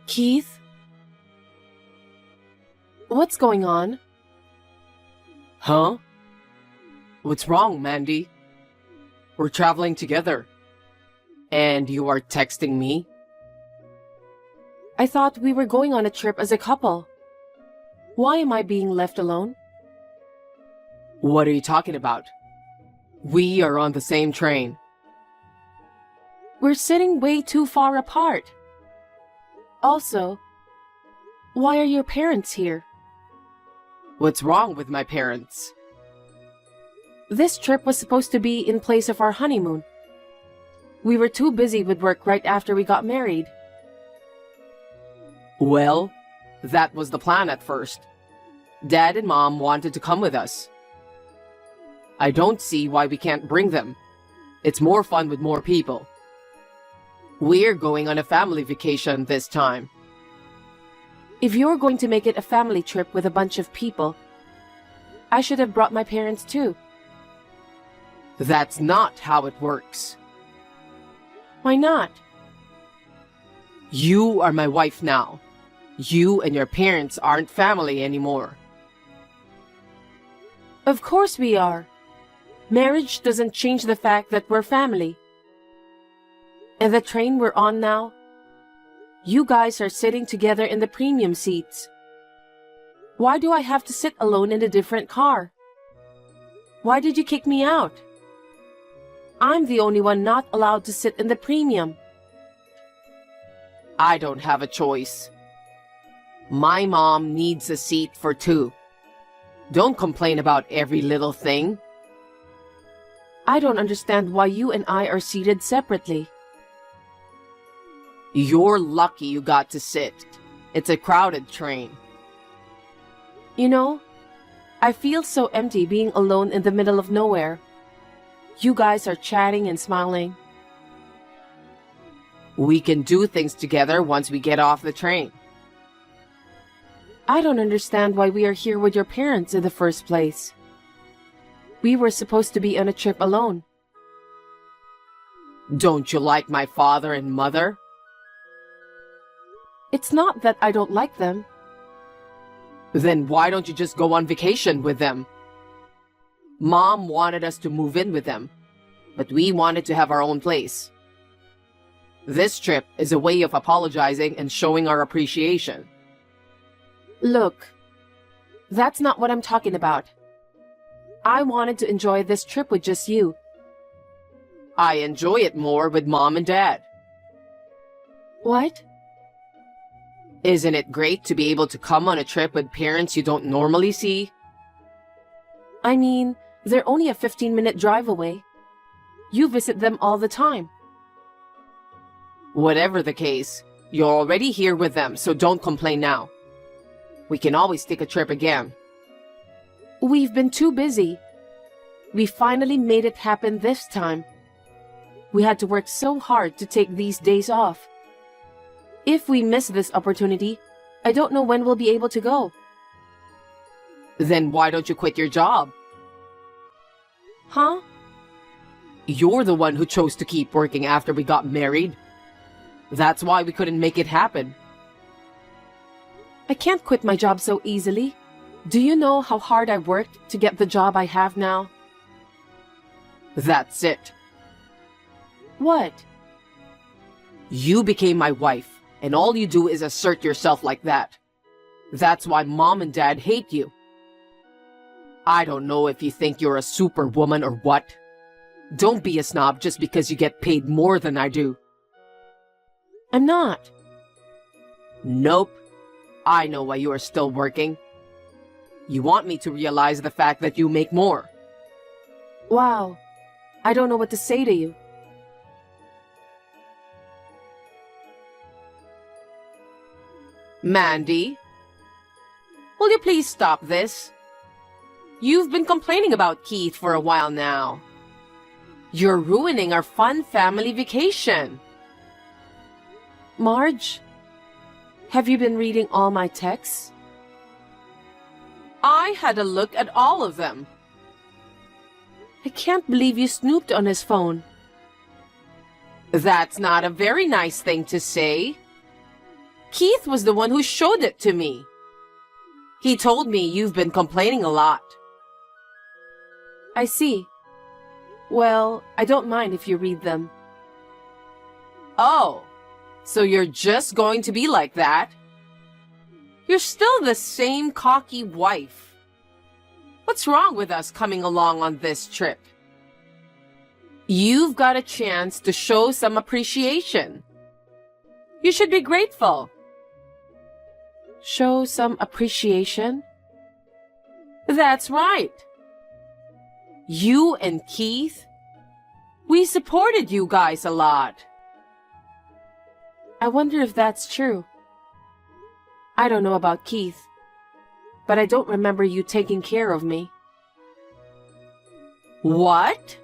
Keith? What's going on? Huh? What's wrong, Mandy? We're traveling together. And you are texting me? I thought we were going on a trip as a couple. Why am I being left alone? What are you talking about? We are on the same train. We're sitting way too far apart. Also, why are your parents here? What's wrong with my parents? This trip was supposed to be in place of our honeymoon. We were too busy with work right after we got married. Well, that was the plan at first. Dad and Mom wanted to come with us. I don't see why we can't bring them. It's more fun with more people. We're going on a family vacation this time. If you're going to make it a family trip with a bunch of people, I should have brought my parents too. That's not how it works. Why not? You are my wife now. You and your parents aren't family anymore. Of course we are. Marriage doesn't change the fact that we're family. And the train we're on now, you guys are sitting together in the premium seats. Why do I have to sit alone in a different car? Why did you kick me out? I'm the only one not allowed to sit in the premium. I don't have a choice. My mom needs a seat for two. Don't complain about every little thing. I don't understand why you and I are seated separately. You're lucky you got to sit. It's a crowded train. You know, I feel so empty being alone in the middle of nowhere. You guys are chatting and smiling. We can do things together once we get off the train. I don't understand why we are here with your parents in the first place. We were supposed to be on a trip alone. Don't you like my father and mother? It's not that I don't like them. Then why don't you just go on vacation with them? Mom wanted us to move in with them, but we wanted to have our own place. This trip is a way of apologizing and showing our appreciation. Look, that's not what I'm talking about. I wanted to enjoy this trip with just you. I enjoy it more with Mom and Dad. What? Isn't it great to be able to come on a trip with parents you don't normally see? I mean, they're only a 15-minute drive away. You visit them all the time. Whatever the case, you're already here with them, so don't complain now. We can always take a trip again. We've been too busy. We finally made it happen this time. We had to work so hard to take these days off. If we miss this opportunity, I don't know when we'll be able to go. Then why don't you quit your job? Huh? You're the one who chose to keep working after we got married. That's why we couldn't make it happen. I can't quit my job so easily. Do you know how hard I worked to get the job I have now? That's it. What? You became my wife, and all you do is assert yourself like that. That's why Mom and Dad hate you. I don't know if you think you're a superwoman or what. Don't be a snob just because you get paid more than I do. I'm not. Nope. I know why you are still working. You want me to realize the fact that you make more. Wow. I don't know what to say to you. Mandy, will you please stop this? You've been complaining about Keith for a while now. You're ruining our fun family vacation. Marge, have you been reading all my texts? I had a look at all of them. I can't believe you snooped on his phone. That's not a very nice thing to say. Keith was the one who showed it to me. He told me you've been complaining a lot. I see. Well, I don't mind if you read them. Oh, so you're just going to be like that? You're still the same cocky wife. What's wrong with us coming along on this trip? You've got a chance to show some appreciation. You should be grateful. Show some appreciation? That's right. You and Keith, we supported you guys a lot. I wonder if that's true. I don't know about Keith, but I don't remember you taking care of me. What?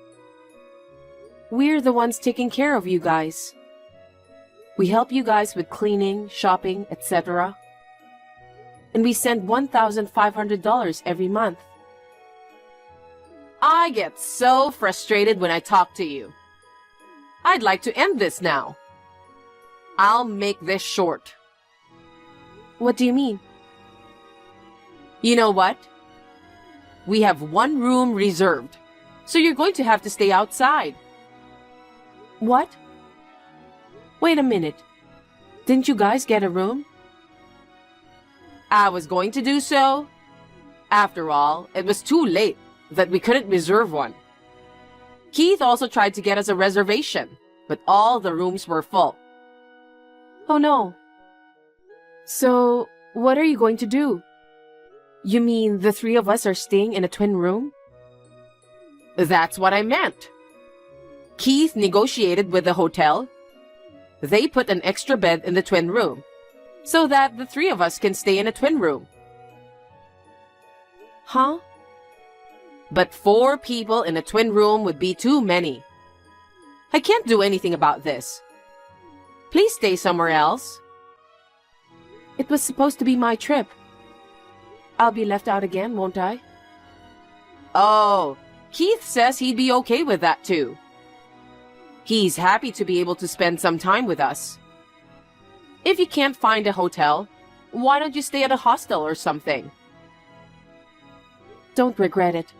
We're the ones taking care of you guys. We help you guys with cleaning, shopping, etc. And we send $1,500 every month. I get so frustrated when I talk to you. I'd like to end this now. I'll make this short. What do you mean? You know what? We have one room reserved, so you're going to have to stay outside. What? Wait a minute. Didn't you guys get a room? I was going to do so. After all, it was too late that we couldn't reserve one. Keith also tried to get us a reservation, but all the rooms were full. Oh no. So, what are you going to do? You mean the three of us are staying in a twin room? That's what I meant. Keith negotiated with the hotel. They put an extra bed in the twin room, so that the three of us can stay in a twin room. Huh? But 4 people in a twin room would be too many. I can't do anything about this. Please stay somewhere else. It was supposed to be my trip. I'll be left out again, won't I? Oh, Keith says he'd be okay with that too. He's happy to be able to spend some time with us. If you can't find a hotel, why don't you stay at a hostel or something? Don't regret it.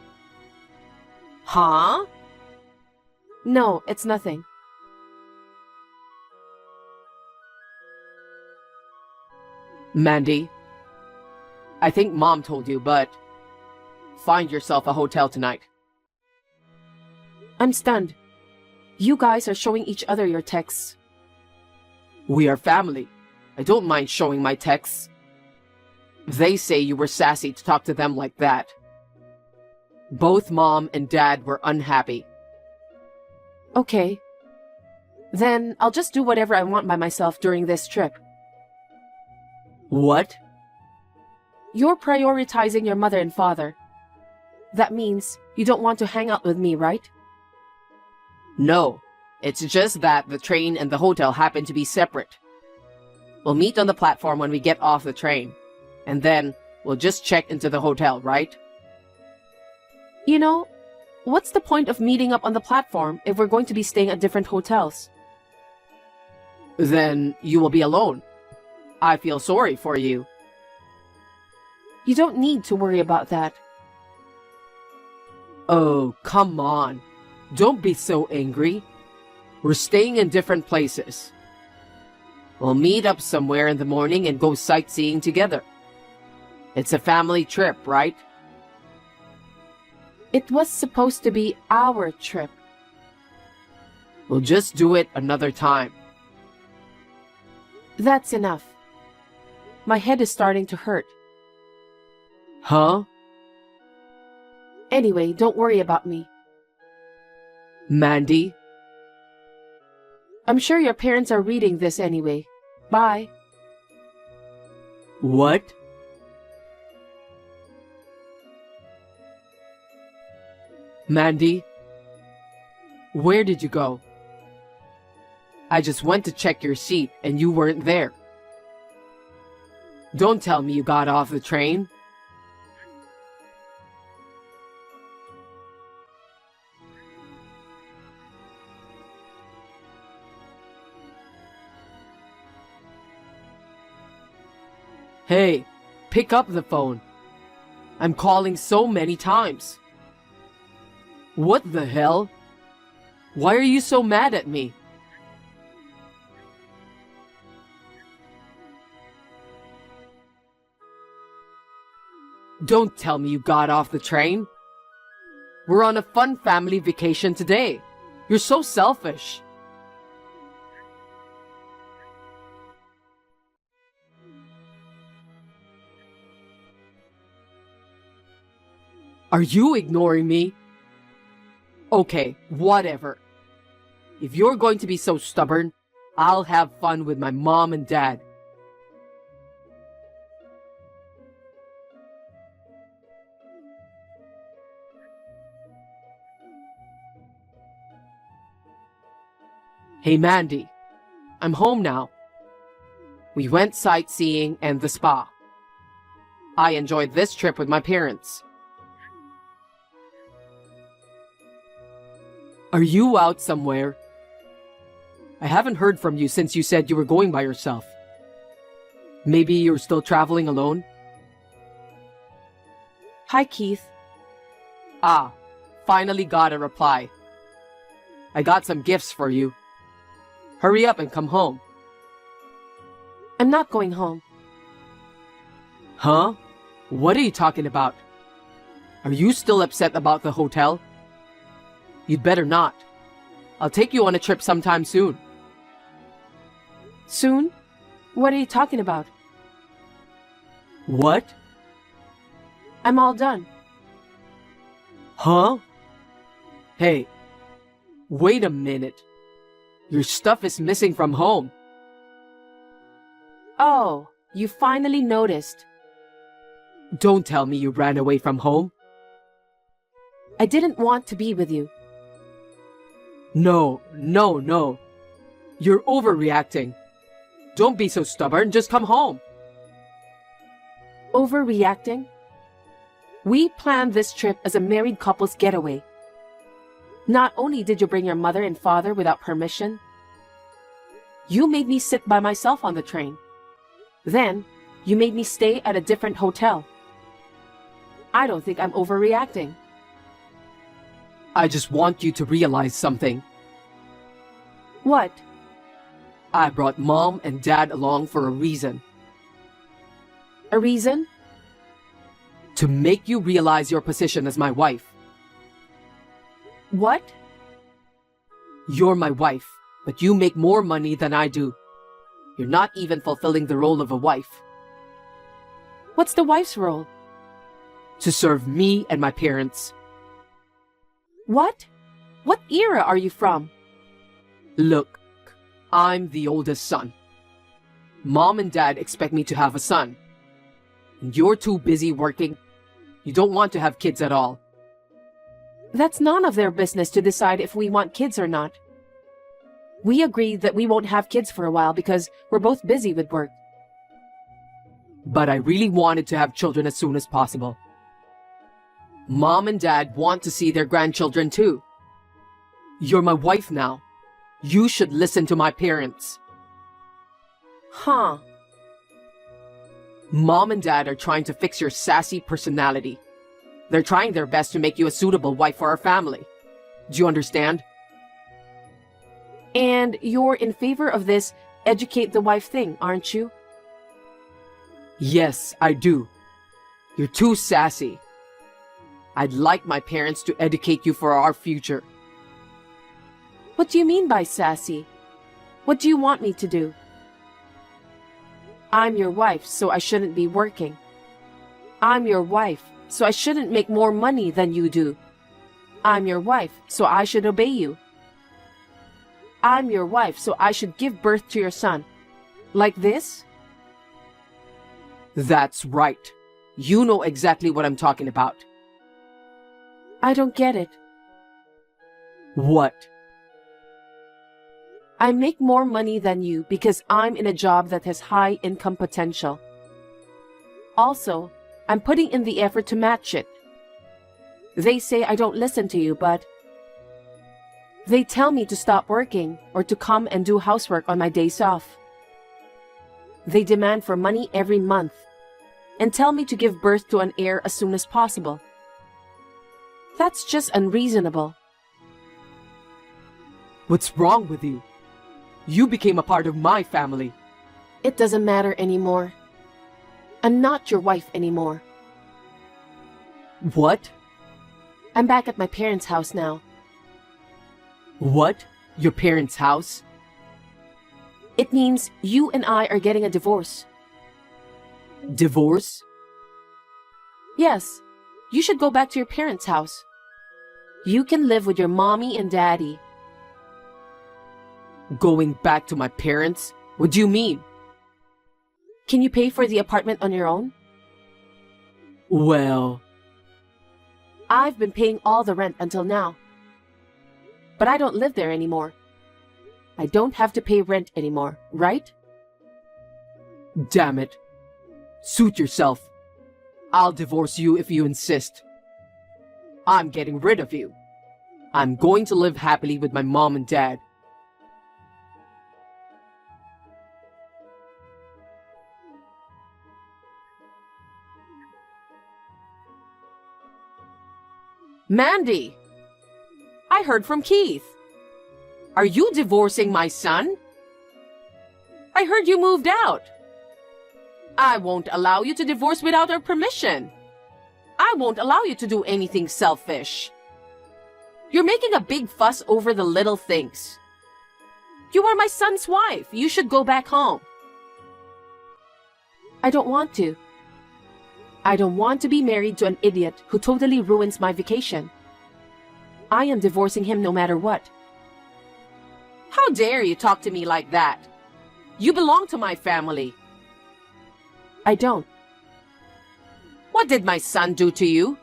Huh? No, it's nothing. Mandy, I think Mom told you, but find yourself a hotel tonight. I'm stunned. You guys are showing each other your texts. We are family. I don't mind showing my texts. They say you were sassy to talk to them like that. Both Mom and Dad were unhappy. Okay. Then I'll just do whatever I want by myself during this trip. What? You're prioritizing your mother and father. That means you don't want to hang out with me, right? No, it's just that the train and the hotel happen to be separate. We'll meet on the platform when we get off the train, and then we'll just check into the hotel, right? You know, what's the point of meeting up on the platform if we're going to be staying at different hotels? Then you will be alone. I feel sorry for you. You don't need to worry about that. Oh, come on. Don't be so angry. We're staying in different places. We'll meet up somewhere in the morning and go sightseeing together. It's a family trip, right? It was supposed to be our trip. We'll just do it another time. That's enough. My head is starting to hurt. Huh? Anyway, don't worry about me. Mandy? I'm sure your parents are reading this anyway. Bye. What? Mandy? Where did you go? I just went to check your seat and you weren't there. Don't tell me you got off the train. Hey, pick up the phone. I'm calling so many times. What the hell? Why are you so mad at me? Don't tell me you got off the train. We're on a fun family vacation today. You're so selfish. Are you ignoring me? Okay, whatever. If you're going to be so stubborn, I'll have fun with my mom and dad. Hey Mandy, I'm home now. We went sightseeing and the spa. I enjoyed this trip with my parents. Are you out somewhere? I haven't heard from you since you said you were going by yourself. Maybe you're still traveling alone? Hi, Keith. Ah, finally got a reply. I got some gifts for you. Hurry up and come home. I'm not going home. Huh? What are you talking about? Are you still upset about the hotel? You'd better not. I'll take you on a trip sometime soon. Soon? What are you talking about? What? I'm all done. Huh? Hey, wait a minute. Your stuff is missing from home. Oh, you finally noticed. Don't tell me you ran away from home. I didn't want to be with you. No. You're overreacting. Don't be so stubborn, just come home. Overreacting? We planned this trip as a married couple's getaway. Not only did you bring your mother and father without permission, you made me sit by myself on the train. Then, you made me stay at a different hotel. I don't think I'm overreacting. I just want you to realize something. What? I brought Mom and Dad along for a reason. A reason? To make you realize your position as my wife. What? You're my wife, but you make more money than I do. You're not even fulfilling the role of a wife. What's the wife's role? To serve me and my parents. What? What era are you from? Look, I'm the oldest son. Mom and Dad expect me to have a son. And you're too busy working. You don't want to have kids at all. That's none of their business to decide if we want kids or not. We agreed that we won't have kids for a while because we're both busy with work. But I really wanted to have children as soon as possible. Mom and Dad want to see their grandchildren too. You're my wife now. You should listen to my parents. Huh. Mom and Dad are trying to fix your sassy personality. They're trying their best to make you a suitable wife for our family. Do you understand? And you're in favor of this educate the wife thing, aren't you? Yes, I do. You're too sassy. I'd like my parents to educate you for our future. What do you mean by sassy? What do you want me to do? I'm your wife, so I shouldn't be working. I'm your wife, so I shouldn't make more money than you do. I'm your wife, so I should obey you. I'm your wife, so I should give birth to your son. Like this? That's right. You know exactly what I'm talking about. I don't get it. What? I make more money than you because I'm in a job that has high income potential. Also, I'm putting in the effort to match it. They say I don't listen to you, but they tell me to stop working or to come and do housework on my days off. They demand for money every month, and tell me to give birth to an heir as soon as possible. That's just unreasonable. What's wrong with you? You became a part of my family. It doesn't matter anymore. I'm not your wife anymore. What? I'm back at my parents' house now. What? Your parents' house? It means you and I are getting a divorce. Divorce? Yes, you should go back to your parents' house. You can live with your mommy and daddy. Going back to my parents? What do you mean? Can you pay for the apartment on your own? Well, I've been paying all the rent until now. But I don't live there anymore. I don't have to pay rent anymore, right? damn it. Suit yourself. I'll divorce you if you insist. I'm getting rid of you. I'm going to live happily with my mom and dad. Mandy! I heard from Keith. Are you divorcing my son? I heard you moved out. I won't allow you to divorce without our permission. I won't allow you to do anything selfish. You're making a big fuss over the little things. You are my son's wife. You should go back home. I don't want to. I don't want to be married to an idiot who totally ruins my vacation. I am divorcing him no matter what. How dare you talk to me like that? You belong to my family. I don't. What did my son do to you?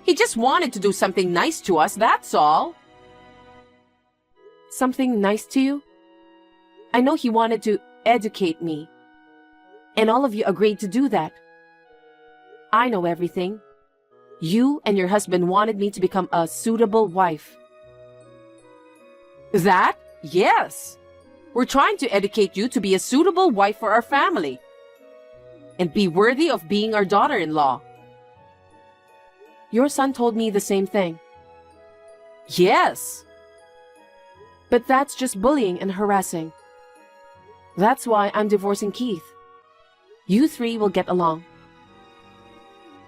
He just wanted to do something nice to us, that's all. Something nice to you? I know he wanted to educate me. And all of you agreed to do that. I know everything. You and your husband wanted me to become a suitable wife. That? Yes. We're trying to educate you to be a suitable wife for our family. And be worthy of being our daughter-in-law. Your son told me the same thing. Yes. But that's just bullying and harassing. That's why I'm divorcing Keith. You three will get along.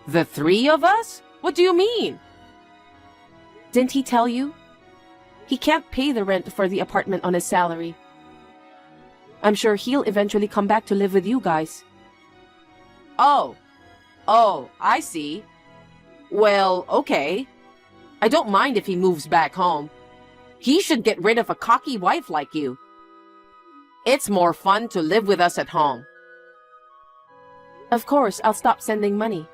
The three of us? What do you mean? Didn't he tell you? He can't pay the rent for the apartment on his salary. I'm sure he'll eventually come back to live with you guys. Oh, I see. Well, okay. I don't mind if he moves back home. He should get rid of a cocky wife like you. It's more fun to live with us at home. Of course, I'll stop sending money.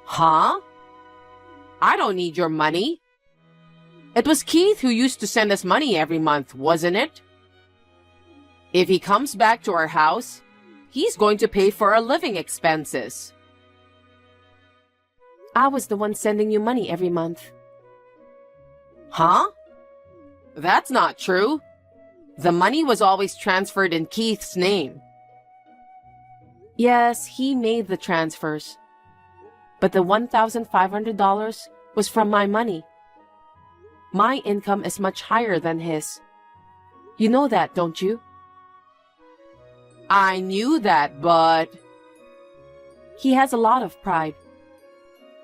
Huh? I don't need your money. It was Keith who used to send us money every month, wasn't it? If he comes back to our house, he's going to pay for our living expenses. I was the one sending you money every month. Huh? That's not true. The money was always transferred in Keith's name. Yes, he made the transfers. But the $1,500 was from my money. My income is much higher than his. You know that, don't you? I knew that, but... He has a lot of pride.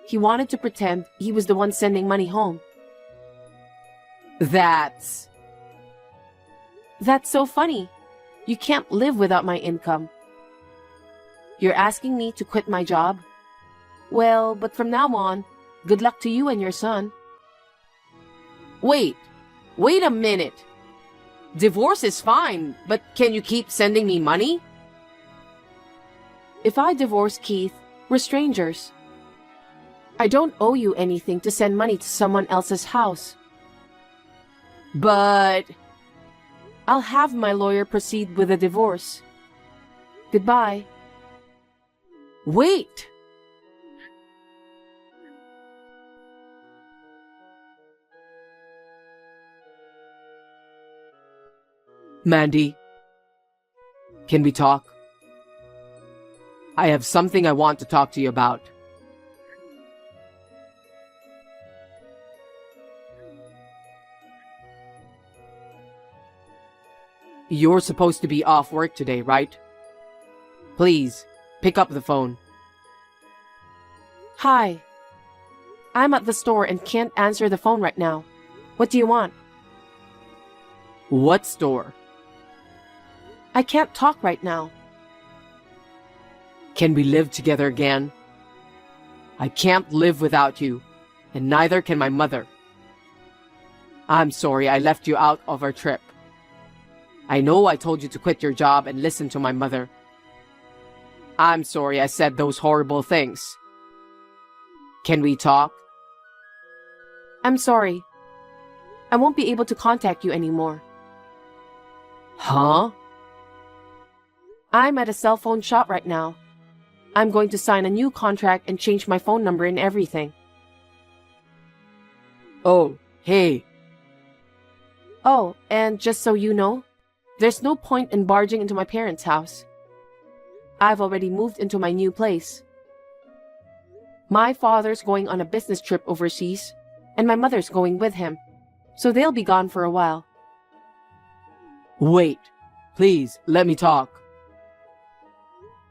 He wanted to pretend he was the one sending money home. That's so funny. You can't live without my income. You're asking me to quit my job? Well, but from now on, good luck to you and your son. Wait a minute. Divorce is fine, but can you keep sending me money? If I divorce Keith, we're strangers. I don't owe you anything to send money to someone else's house. But... I'll have my lawyer proceed with the divorce. Goodbye. Wait! Mandy, can we talk? I have something I want to talk to you about. You're supposed to be off work today, right? Please, pick up the phone. Hi. I'm at the store and can't answer the phone right now. What do you want? What store? I can't talk right now. Can we live together again? I can't live without you, and neither can my mother. I'm sorry I left you out of our trip. I know I told you to quit your job and listen to my mother. I'm sorry I said those horrible things. Can we talk? I'm sorry. I won't be able to contact you anymore. Huh? I'm at a cell phone shop right now. I'm going to sign a new contract and change my phone number and everything. Oh, hey. Oh, and just so you know, there's no point in barging into my parents' house. I've already moved into my new place. My father's going on a business trip overseas, and my mother's going with him, so they'll be gone for a while. Wait, please, let me talk.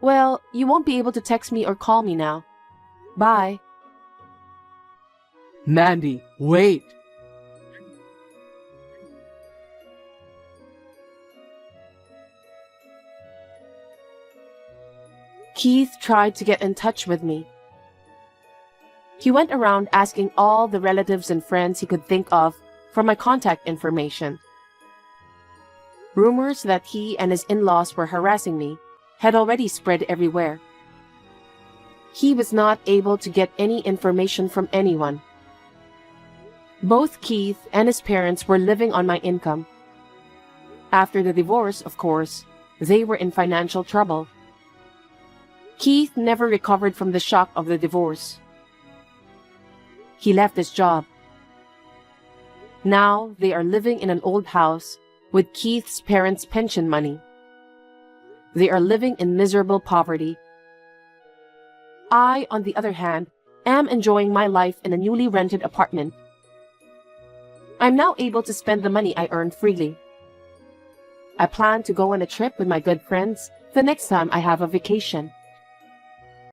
Well, you won't be able to text me or call me now. Bye. Mandy, wait. Keith tried to get in touch with me. He went around asking all the relatives and friends he could think of for my contact information. Rumors that he and his in-laws were harassing me had already spread everywhere. He was not able to get any information from anyone. Both Keith and his parents were living on my income. After the divorce, of course, they were in financial trouble. Keith never recovered from the shock of the divorce. He left his job. Now they are living in an old house with Keith's parents' pension money. They are living in miserable poverty. I, on the other hand, am enjoying my life in a newly rented apartment. I'm now able to spend the money I earn freely. I plan to go on a trip with my good friends the next time I have a vacation.